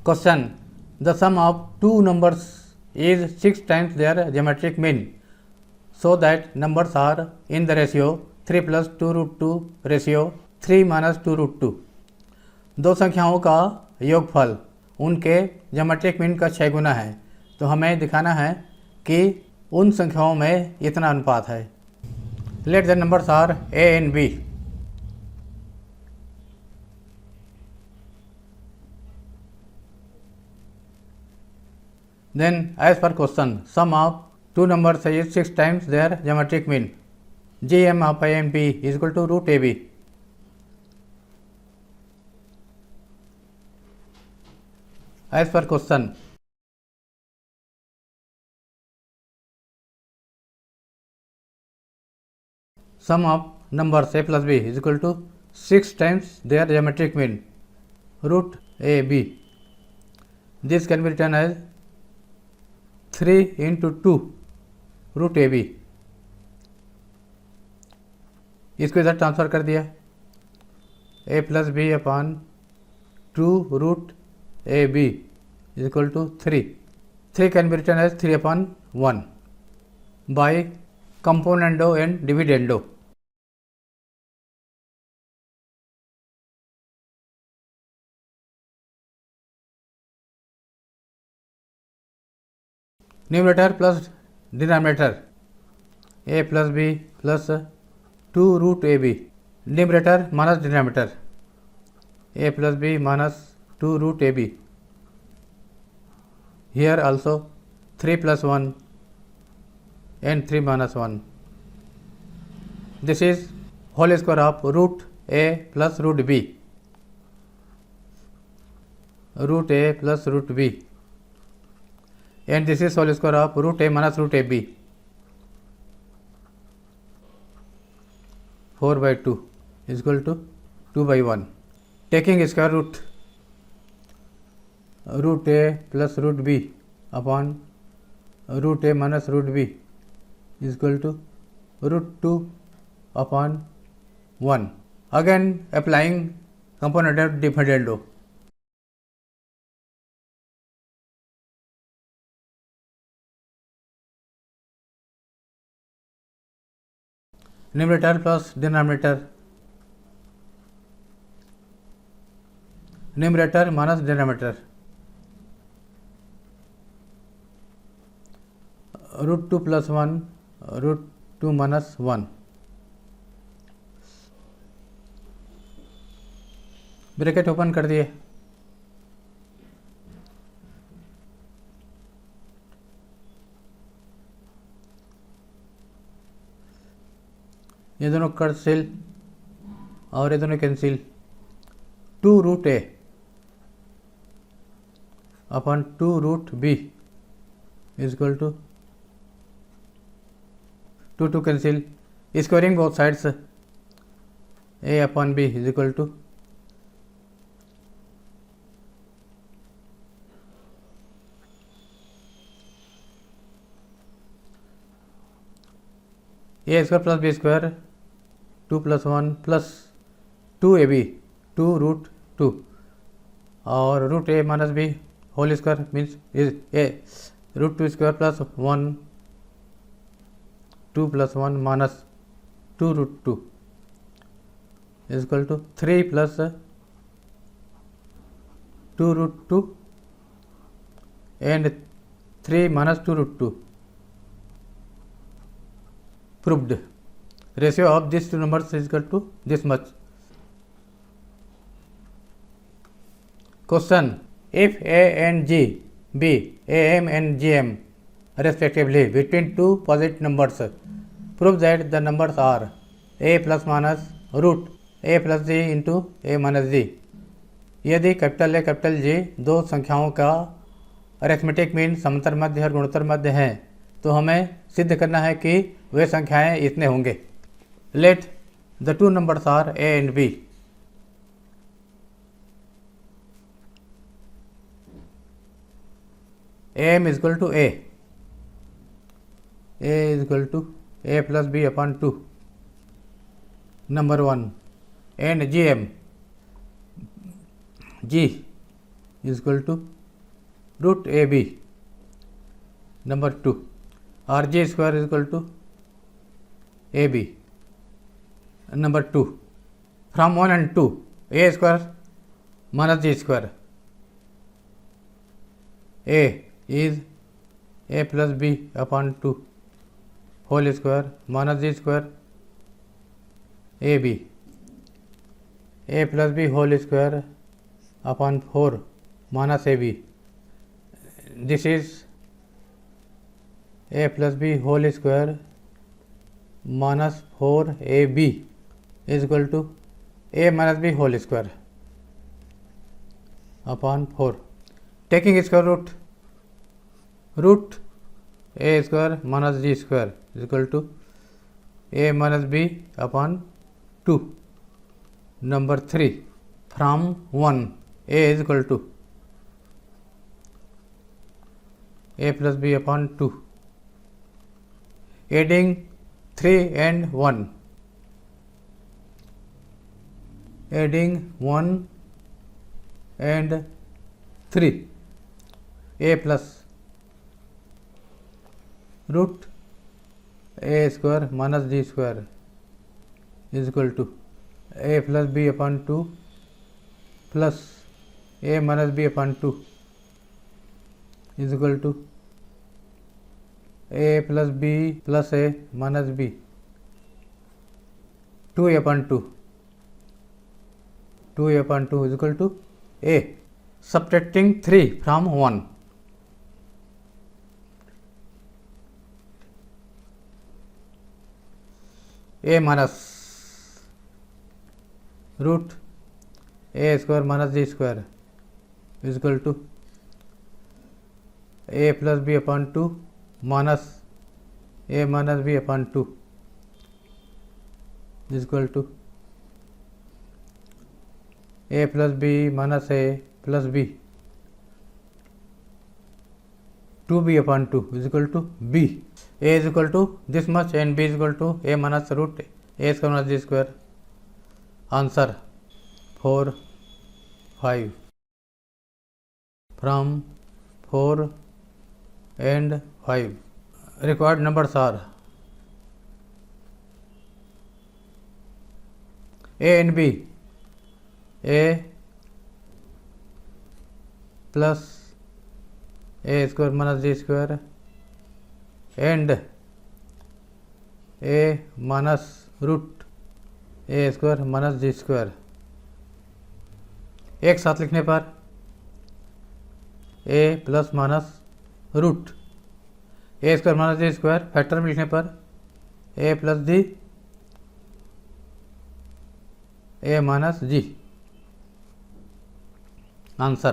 Question. The sum of two numbers is 6 times their geometric mean, so that numbers are in the ratio 3 plus 2 root 2 ratio 3 minus 2 root 2. दो संख्याओं का योगफल उनके geometric mean का 6 गुना है। तो हमें दिखाना है कि उन संख्याओं में इतना अनुपात है। Let the numbers are a and b. Then, as per question, sum of two numbers is 6 times their geometric mean. GM of a and b is equal to root ab. As per question, sum of numbers a plus b is equal to 6 times their geometric mean, root ab. This can be written as 3 into 2 root ab. इसको इधर transfer कर दिया, a plus b upon 2 root a b is equal to 3. 3 can be written as 3 upon 1 by componendo and dividendo. Numerator plus denominator a plus b plus 2 root a b. Numerator minus denominator a plus b minus 2 root a b. Here also 3 plus 1 and 3 minus 1. This is whole square of root a plus root b. Root a plus root b. And this is whole square of root a minus root ab. 4 by 2 is equal to 2 by 1. Taking square root, root a plus root b upon root a minus root b is equal to root 2 upon 1. Again applying component of dividendo. Numerator plus denominator, numerator minus denominator, root 2 plus 1 root 2 minus 1. Bracket open कर दिए, ये दोनों cancel और ये दोनों cancel. 2 root a upon 2 root b is equal to 2 cancel. Squaring both sides a upon b is equal to a square plus b square 2 plus 1 plus 2ab 2 root 2 और root a minus b whole square means is a root 2 square plus 1 2 plus 1 minus 2 root 2 is equal to 3 plus 2 root 2 and 3 minus 2 root 2. Proved. Ratio of these two numbers is equal to this much. Question. If a and g be am and gm respectively between two positive numbers, prove that the numbers are a plus minus root a plus g into a minus g. यदि capital A capital G दो संख्याओं का arithmetic mean समांतर मध्य और गुणोत्तर मध्य हैं, तो हमें सिद्ध करना है कि वे संख्याएं इतने होंगे. Let the two numbers are a and b. am is equal to a is equal to a plus b upon 2, number 1, and gm g is equal to root AB. Number 2, RG square is equal to AB. Number 2, from 1 and 2, A square minus G square. A is A plus B upon 2 whole square minus G square AB. A plus B whole square upon 4 minus AB. This is A plus B whole square minus 4AB is equal to A minus B whole square upon 4. Taking square root, root A square minus G square is equal to A minus B upon 2. Number 3, from 1, A is equal to A plus B upon 2. Adding 3 and 1. Adding 1 and 3. A plus root A square minus G square is equal to A plus B upon 2 plus A minus B upon 2 is equal to A plus B plus A minus B 2A upon 2. 2A upon 2 is equal to A. Subtracting 3 from 1. A minus root A square minus G square is equal to A plus B upon 2 minus A minus B upon 2 is equal to A plus B minus A plus B. 2B upon 2 is equal to B. A is equal to this much and B is equal to A minus root A square minus G square. Answer 4, 5. From 4 and 5. Required numbers are A and B. A plus A square minus G square and A minus root A square minus G square. एक साथ लिखने पर A plus minus root A square minus G square, factor में लिखने पर A plus G A minus G. Answer.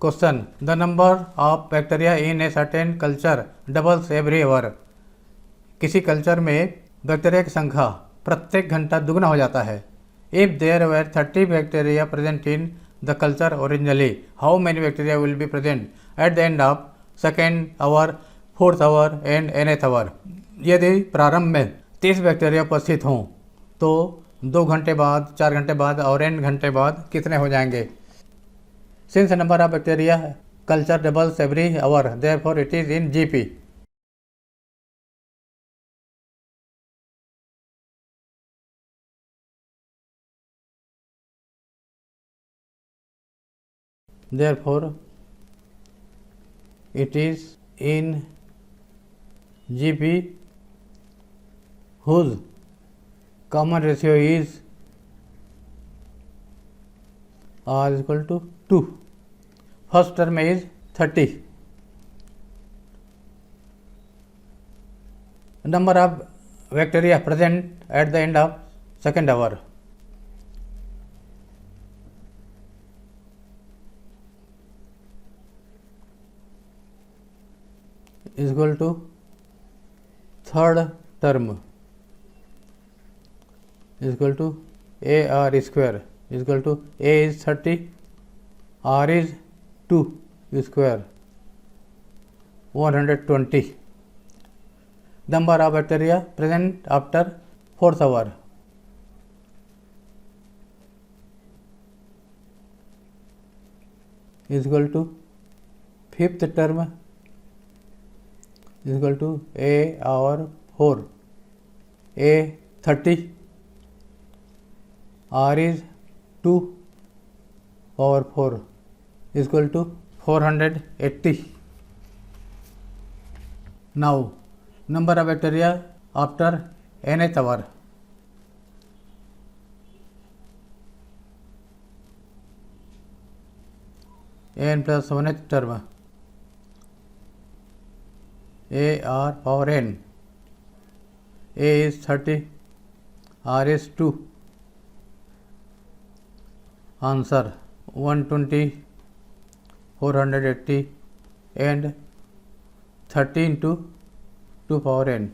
Question. The number of bacteria in a certain culture doubles every hour. किसी culture में bacteria की संख्या प्रत्येक घंटा दुगना हो जाता है. If there were 30 bacteria present in the culture originally, how many bacteria will be present at the end of second hour, fourth our and nth hour. यदि प्रारंभ में 30 बैक्टीरिया उपस्थित हों तो 2 घंटे बाद, 4 घंटे बाद और n घंटे बाद कितने हो जाएंगे. Since number of bacteria culture doubles every our, therefore it is in GP. Therefore, it is in GP whose common ratio is R is equal to 2. First term is 30. Number of bacteria present at the end of second hour. Is equal to third term is equal to AR square is equal to A is 30, R is 2 square 120. Number of bacteria present after fourth hour. is equal to fifth term is equal to a power 4, a 30, r is 2 power 4 is equal to 480. Now number of bacteria after nth hour. n plus 1th term a r power n, a is 30, r is 2. Answer 120, 480 and 30 into 2 power n.